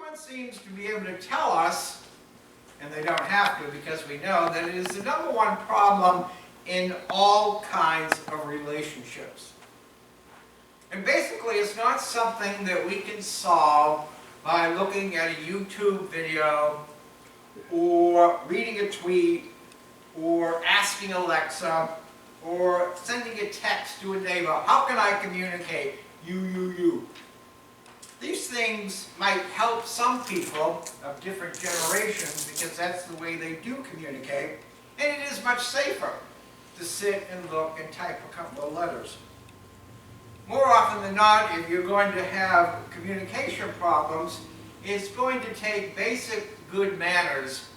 Everyone seems to be able to tell us, and they don't have to because we know, that it is the #1 problem in all kinds of relationships. And basically it's not something that we can solve by looking at a YouTube video or reading a tweet or asking Alexa or sending a text to a neighbor. How can I communicate? You. These things might help some people of different generations because that's the way they do communicate, and it is much safer to sit and look and type a couple of letters. More often than not, if you're going to have communication problems, it's going to take basic good manners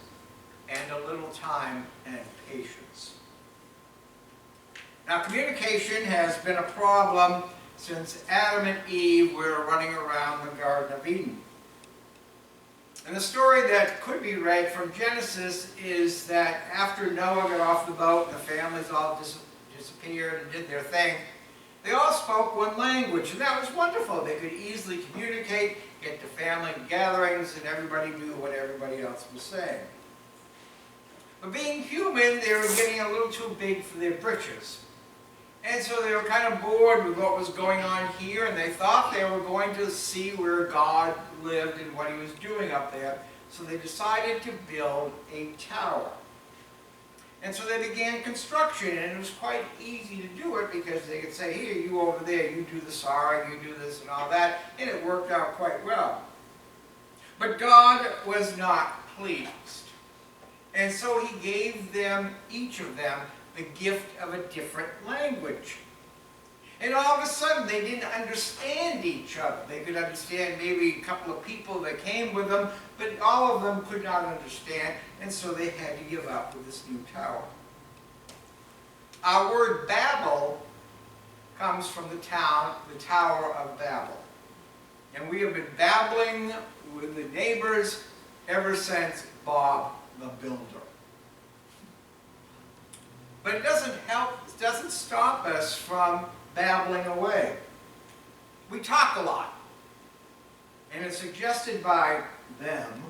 and a little time and patience. Now, communication has been a problem since Adam and Eve were running around the Garden of Eden. And the story that could be read from Genesis is that after Noah got off the boat and the families all disappeared and did their thing, they all spoke one language, and that was wonderful. They could easily communicate, get to family gatherings, and everybody knew what everybody else was saying. But being human, they were getting a little too big for their britches. And so they were kind of bored with what was going on here, and they thought they were going to see where God lived and what he was doing up there. So they decided to build a tower. And so they began construction, and it was quite easy to do it because they could say, here, you over there, you do the sawing, you do this and all that, and it worked out quite well. But God was not pleased. And so he gave them, each of them, the gift of a different language. And all of a sudden they didn't understand each other. They could understand maybe a couple of people that came with them, but all of them could not understand, and so they had to give up with this new tower. Our word Babel comes from the Tower of Babel. And we have been babbling with the neighbors ever since Bob the Builder. But it doesn't help, it doesn't stop us from babbling away. We talk a lot. And it's suggested by them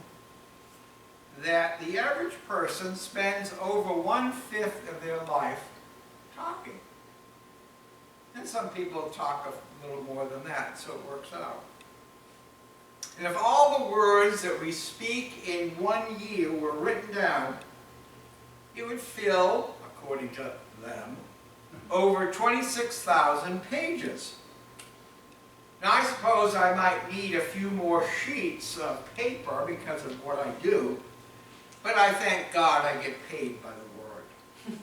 that the average person spends over 1/5 of their life talking. And some people talk a little more than that, so it works out. And if all the words that we speak in 1 year were written down, it would fill, according to them, over 26,000 pages. Now I suppose I might need a few more sheets of paper because of what I do, but I thank God I get paid by the word.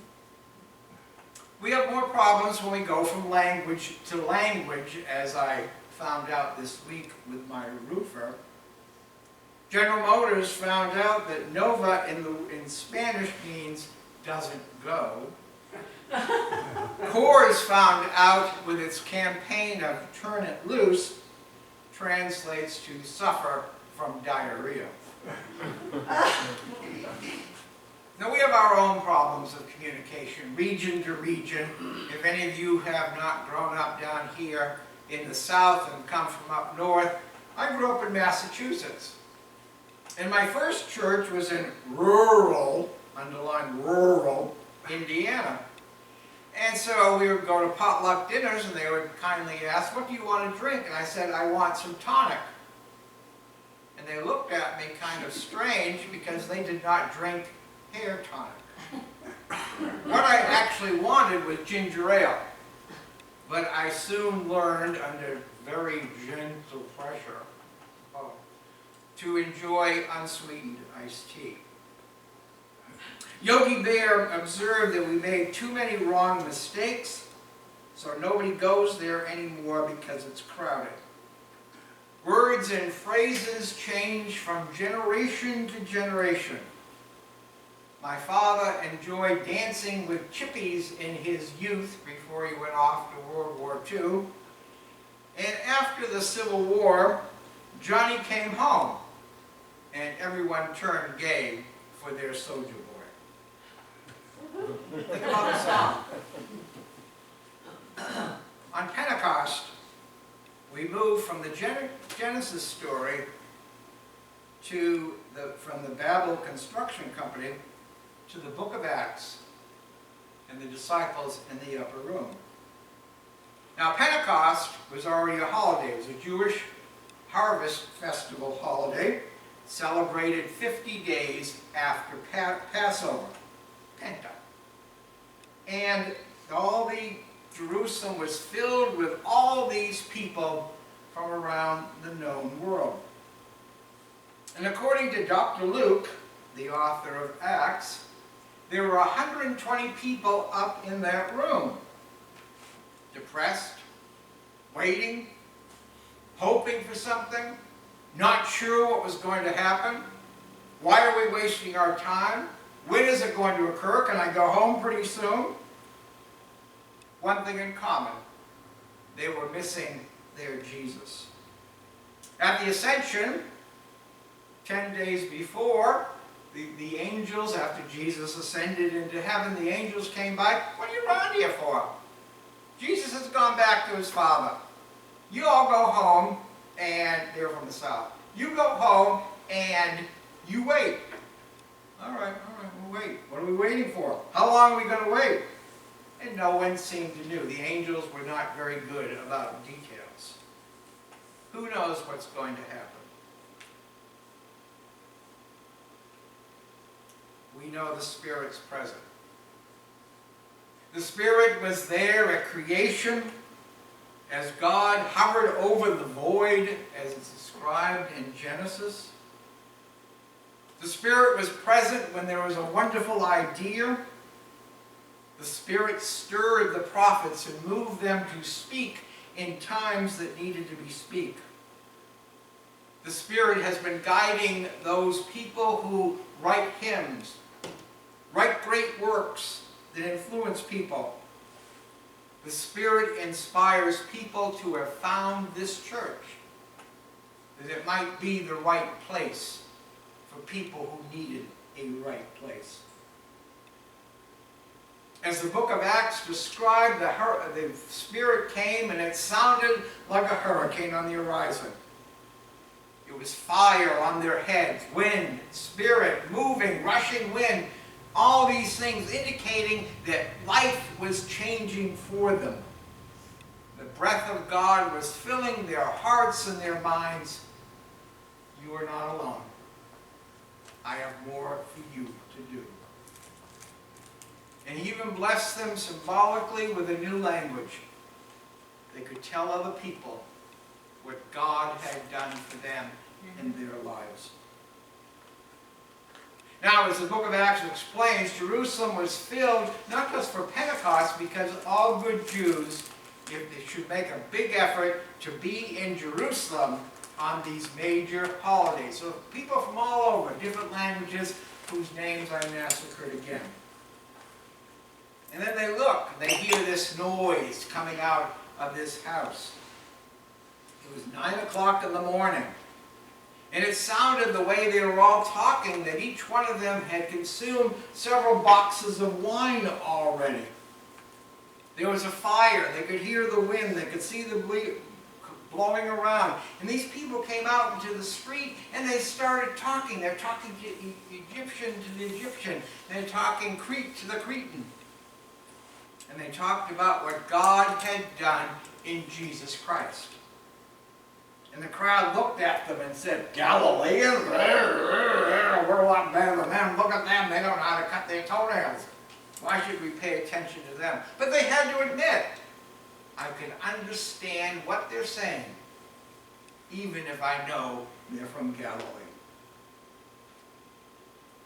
We have more problems when we go from language to language, as I found out this week with my roofer. General Motors found out that Nova in Spanish means doesn't go. Coors found out with its campaign of turn it loose translates to suffer from diarrhea. Now we have our own problems of communication, region to region. If any of you have not grown up down here in the South and come from up north, I grew up in Massachusetts. And my first church was in rural, underline rural, Indiana. And so we would go to potluck dinners and they would kindly ask, what do you want to drink? And I said, I want some tonic. And they looked at me kind of strange because they did not drink hair tonic. What I actually wanted was ginger ale. But I soon learned under very gentle pressure to enjoy unsweetened iced tea. Yogi Bear observed that we made too many wrong mistakes, so nobody goes there anymore because it's crowded. Words and phrases change from generation to generation. My father enjoyed dancing with chippies in his youth before he went off to World War II. And after the Civil War, Johnny came home, and everyone turned gay for their soldier boy. Think about the song. On Pentecost, we moved from the Genesis story from the Babel Construction Company to the book of Acts and the disciples in the upper room. Now, Pentecost was already a holiday. It was a Jewish harvest festival holiday, celebrated 50 days after Passover, Penta. And Jerusalem was filled with all these people from around the known world. And according to Dr. Luke, the author of Acts, there were 120 people up in that room, depressed, waiting, hoping for something, not sure what was going to happen. Why are we wasting our time? When is it going to occur? Can I go home pretty soon? One thing in common, they were missing their Jesus. At the Ascension, 10 days before, the angels, after Jesus ascended into heaven, the angels came by. What are you around here for? Jesus has gone back to his Father. You all go home, and they're from the south. You go home, and you wait. All right, we'll wait. What are we waiting for? How long are we going to wait? And no one seemed to know. The angels were not very good about details. Who knows what's going to happen? We know the Spirit's present. The Spirit was there at creation as God hovered over the void as it's described in Genesis. The Spirit was present when there was a wonderful idea. The Spirit stirred the prophets and moved them to speak in times that needed to be speak. The Spirit has been guiding those people who write hymns, write great works that influence people. The Spirit inspires people to have found this church, that it might be the right place for people who needed a right place. As the book of Acts described, the Spirit came and it sounded like a hurricane on the horizon. It was fire on their heads, wind, Spirit, moving, rushing wind, all these things indicating that life was changing for them. The breath of God was filling their hearts and their minds. You are not alone. I have more for you to do. And he even blessed them symbolically with a new language. They could tell other people what God had done for them in their lives. Now, as the book of Acts explains, Jerusalem was filled not just for Pentecost, because all good Jews, if they should make a big effort to be in Jerusalem on these major holidays. So people from all over, different languages, whose names I massacred again. And then they look, and they hear this noise coming out of this house. It was 9 o'clock in the morning. And it sounded the way they were all talking that each one of them had consumed several boxes of wine already. There was a fire. They could hear the wind. They could see the blowing around. And these people came out into the street and they started talking. They're talking Egyptian to the Egyptian. They're talking Crete to the Cretan. And they talked about what God had done in Jesus Christ. And the crowd looked at them and said, Galileans? We're a lot better than them. Look at them. They don't know how to cut their toenails. Why should we pay attention to them? But they had to admit, I can understand what they're saying, even if I know they're from Galilee.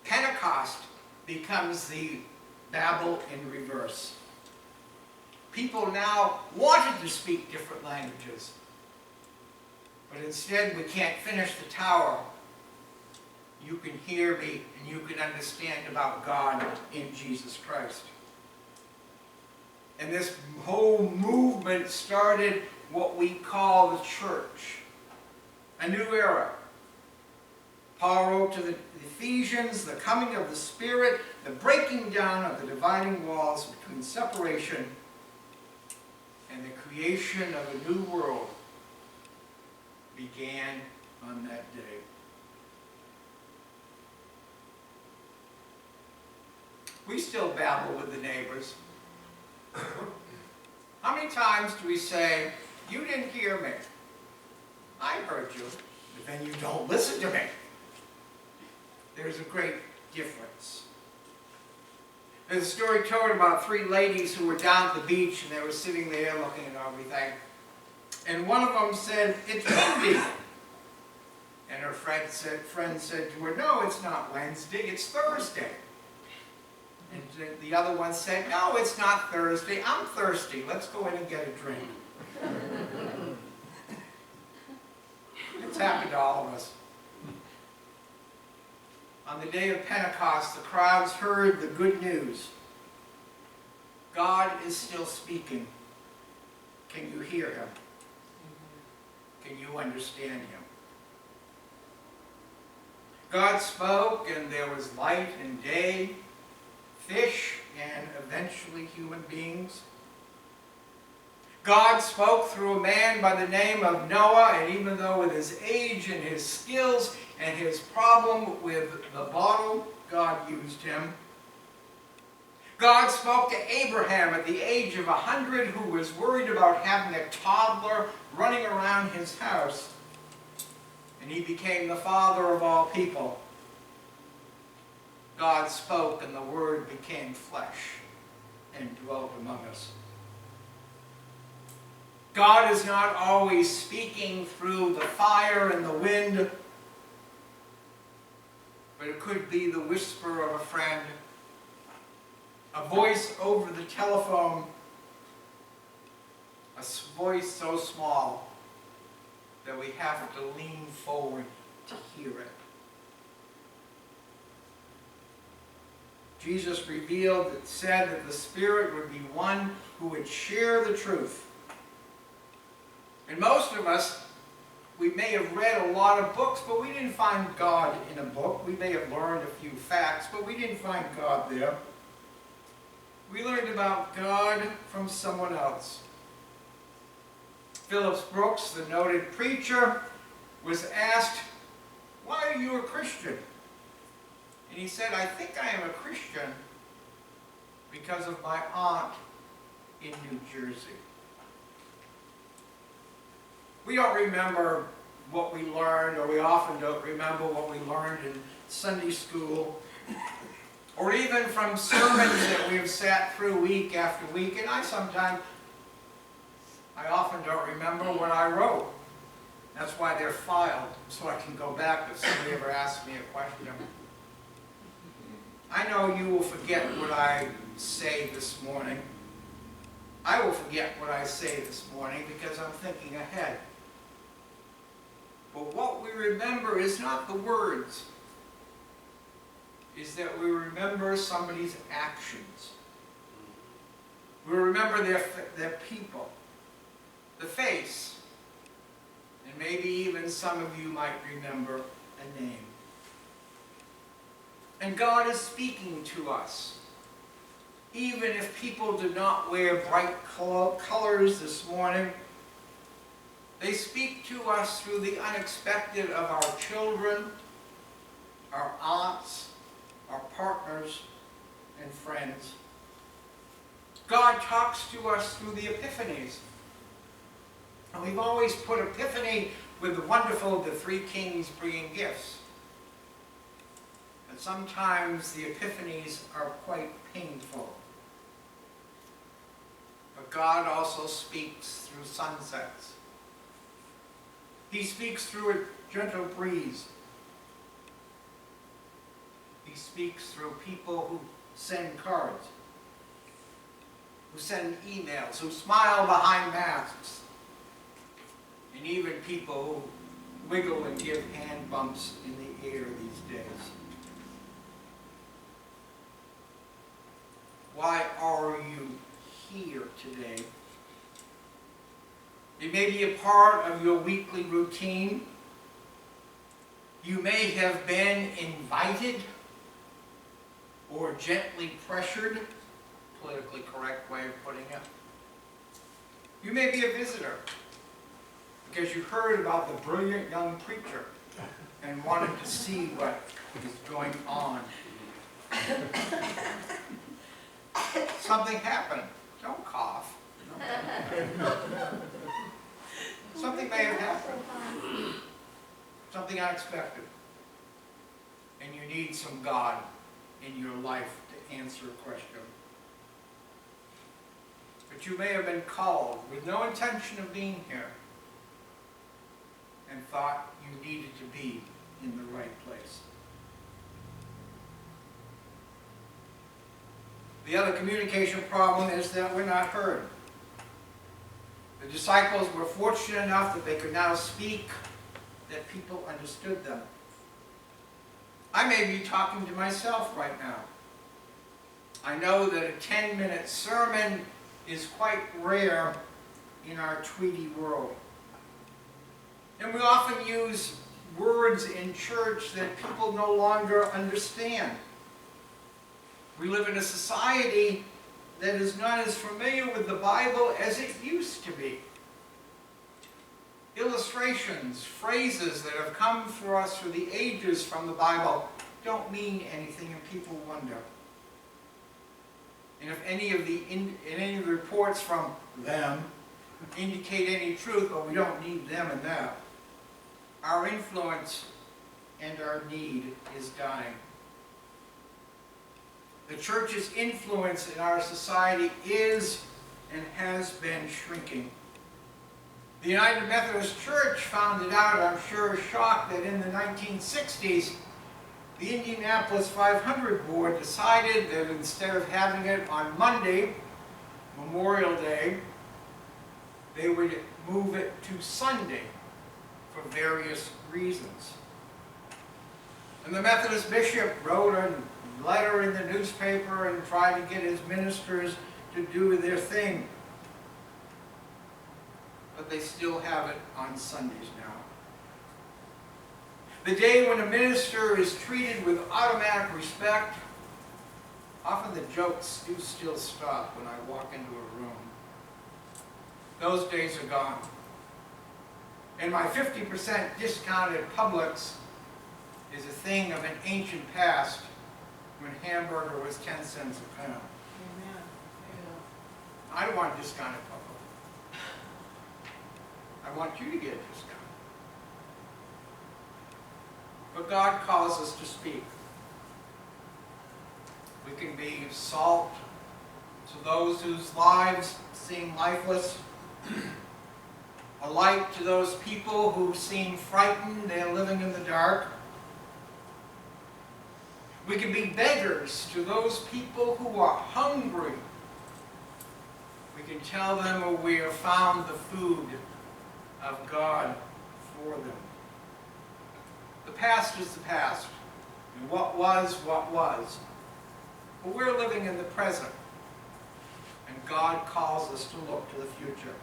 Pentecost becomes the Babel in reverse. People now wanted to speak different languages. But instead, we can't finish the tower. You can hear me and you can understand about God in Jesus Christ. And this whole movement started what we call the church, a new era. Paul wrote to the Ephesians, the coming of the Spirit, the breaking down of the dividing walls between separation and the creation of a new world began on that day. We still babble with the neighbors. How many times do we say, you didn't hear me? I heard you, but then you don't listen to me. There's a great difference. There's a story told about three ladies who were down at the beach and they were sitting there looking at everything. And one of them said, it's windy. And her friend said to her, no, it's not Wednesday, it's Thursday. And the other one said, no, it's not Thursday, I'm thirsty. Let's go in and get a drink. It's happened to all of us. On the day of Pentecost, the crowds heard the good news. God is still speaking. Can you hear him? Can you understand him? God spoke and there was light and day, fish and eventually human beings. God spoke through a man by the name of Noah, and even though with his age and his skills and his problem with the bottle, God used him. God spoke to Abraham at the age of 100, who was worried about having a toddler running around his house. And he became the father of all people. God spoke and the Word became flesh and dwelt among us. God is not always speaking through the fire and the wind, but it could be the whisper of a friend, a voice over the telephone, a voice so small that we have to lean forward to hear it. Jesus revealed, it said that the Spirit would be one who would share the truth. And most of us, we may have read a lot of books, but we didn't find God in a book. We may have learned a few facts, but we didn't find God there. We learned about God from someone else. Phillips Brooks, the noted preacher, was asked, why are you a Christian? And he said, I think I am a Christian because of my aunt in New Jersey. We don't remember what we learned, or we often don't remember what we learned in Sunday school, or even from sermons that we've sat through week after week. And I often don't remember what I wrote. That's why they're filed, so I can go back if somebody ever asks me a question. I know you will forget what I say this morning. I will forget what I say this morning because I'm thinking ahead. But what we remember is not the words, is that we remember somebody's actions. We remember their people, the face, and maybe even some of you might remember a name. And God is speaking to us. Even if people do not wear bright colors this morning, they speak to us through the unexpected of our children, our aunts, our partners, and friends. God talks to us through the epiphanies. And we've always put epiphany with the wonderful, the three kings bringing gifts. And sometimes the epiphanies are quite painful. But God also speaks through sunsets. He speaks through a gentle breeze. He speaks through people who send cards, who send emails, who smile behind masks, and even people who wiggle and give hand bumps in the air these days. Why are you here today? It may be a part of your weekly routine. You may have been invited or gently pressured, politically correct way of putting it. You may be a visitor because you heard about the brilliant young preacher and wanted to see what is going on. Something happened. Don't cough. Something may have happened. Something unexpected. And you need some God in your life to answer a question. But you may have been called with no intention of being here and thought you needed to be in the right place. The other communication problem is that we're not heard. The disciples were fortunate enough that they could now speak, that people understood them. I may be talking to myself right now. I know that a 10-minute sermon is quite rare in our Tweety world. And we often use words in church that people no longer understand. We live in a society that is not as familiar with the Bible as it used to be. Illustrations, phrases that have come through us through the ages from the Bible don't mean anything, and people wonder. And if any of the reports from them indicate any truth, but we don't need them in that, our influence and our need is dying. The church's influence in our society is and has been shrinking. The United Methodist Church found it out, I'm sure shocked, that in the 1960s, the Indianapolis 500 board decided that instead of having it on Monday, Memorial Day, they would move it to Sunday for various reasons. And the Methodist bishop wrote a letter in the newspaper and tried to get his ministers to do their thing. But they still have it on Sundays now. The day when a minister is treated with automatic respect, often the jokes do still stop when I walk into a room. Those days are gone. And my 50% discounted Publix is a thing of an ancient past when hamburger was 10 cents a pound. Amen. I don't want discounted Publix. I want you to get a discount. But God calls us to speak. We can be salt to those whose lives seem lifeless, a light to those people who seem frightened, they're living in the dark. We can be beggars to those people who are hungry. We can tell them where we have found the food of God for them. The past is the past, and what was. But we're living in the present, and God calls us to look to the future.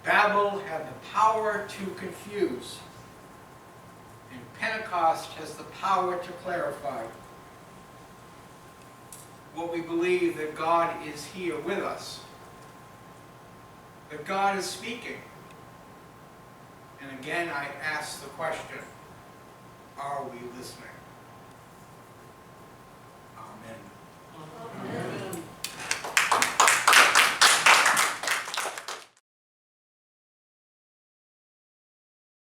Babel had the power to confuse, and Pentecost has the power to clarify. What we believe that God is here with us, that God is speaking. And again, I ask the question, are we listening? Amen. Amen.